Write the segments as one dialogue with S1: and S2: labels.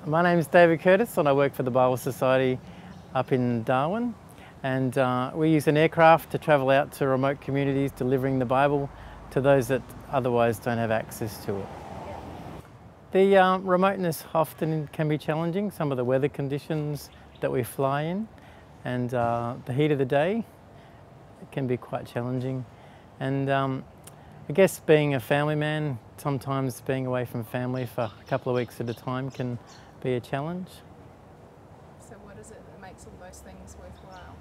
S1: My name is David Curtis and I work for the Bible Society up in Darwin, and we use an aircraft to travel out to remote communities delivering the Bible to those that otherwise don't have access to it. The remoteness often can be challenging, some of the weather conditions that we fly in, and the heat of the day can be quite challenging. And I guess being a family man, sometimes being away from family for a couple of weeks at a time can be a challenge.
S2: So what is it that makes all those things worthwhile?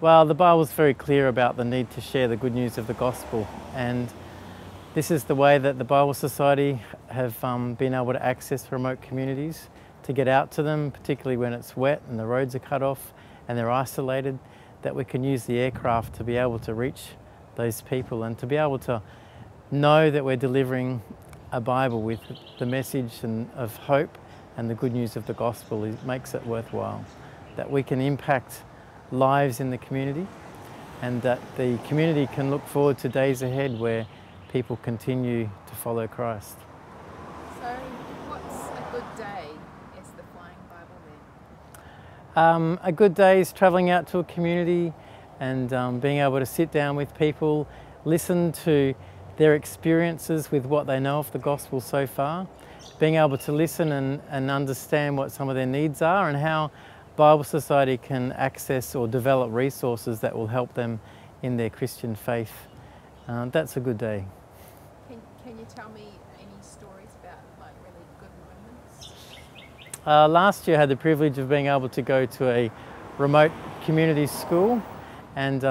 S1: Well, the Bible's very clear about the need to share the good news of the gospel, and this is the way that the Bible Society have been able to access remote communities, to get out to them, particularly when it's wet and the roads are cut off and they're isolated, that we can use the aircraft to be able to reach those people and to be able to know that we're delivering a Bible with the message of hope and the good news of the gospel. It makes it worthwhile, that we can impact lives in the community and that the community can look forward to days ahead where people continue to follow Christ.
S2: So what's a good day as the Flying Bibleman?
S1: A good day is travelling out to a community and being able to sit down with people, listen to their experiences with what they know of the gospel so far, being able to listen and understand what some of their needs are and how Bible Society can access or develop resources that will help them in their Christian faith. That's a good day.
S2: Can you tell me any stories about like really good moments?
S1: Last year I had the privilege of being able to go to a remote community school, and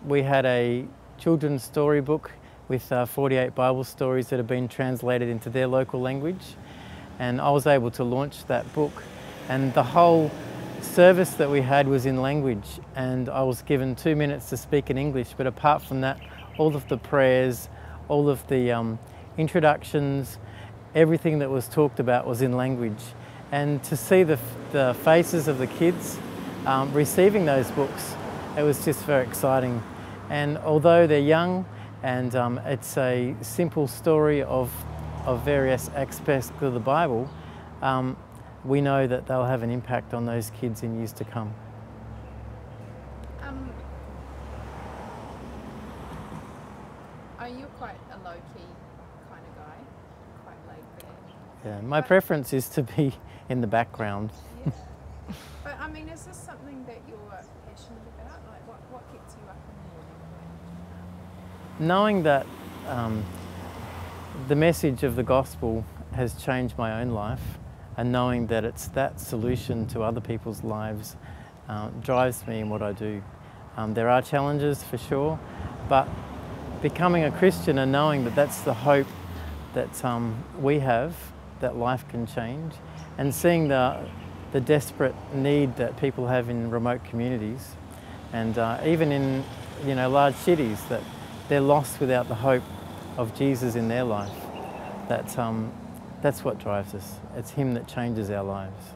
S1: we had a children's storybook with 48 Bible stories that have been translated into their local language, and I was able to launch that book, and the whole service that we had was in language, and I was given 2 minutes to speak in English, but apart from that, all of the prayers, all of the introductions, everything that was talked about was in language. And to see the faces of the kids receiving those books, it was just very exciting. And although they're young and it's a simple story of various aspects of the Bible, we know that they'll have an impact on those kids in years to come.
S2: Are you quite a low-key kind of guy? Quite laid back?
S1: Yeah, my preference is to be in the background.
S2: Yeah. But I mean, is this something that you're passionate about? Like what gets you up in the morning?
S1: Knowing that the message of the gospel has changed my own life, and knowing that it's that solution to other people's lives drives me in what I do. There are challenges for sure, but becoming a Christian and knowing that that's the hope that we have, that life can change, and seeing the desperate need that people have in remote communities, and even in large cities, that they're lost without the hope of Jesus in their life. That's what drives us. It's Him that changes our lives.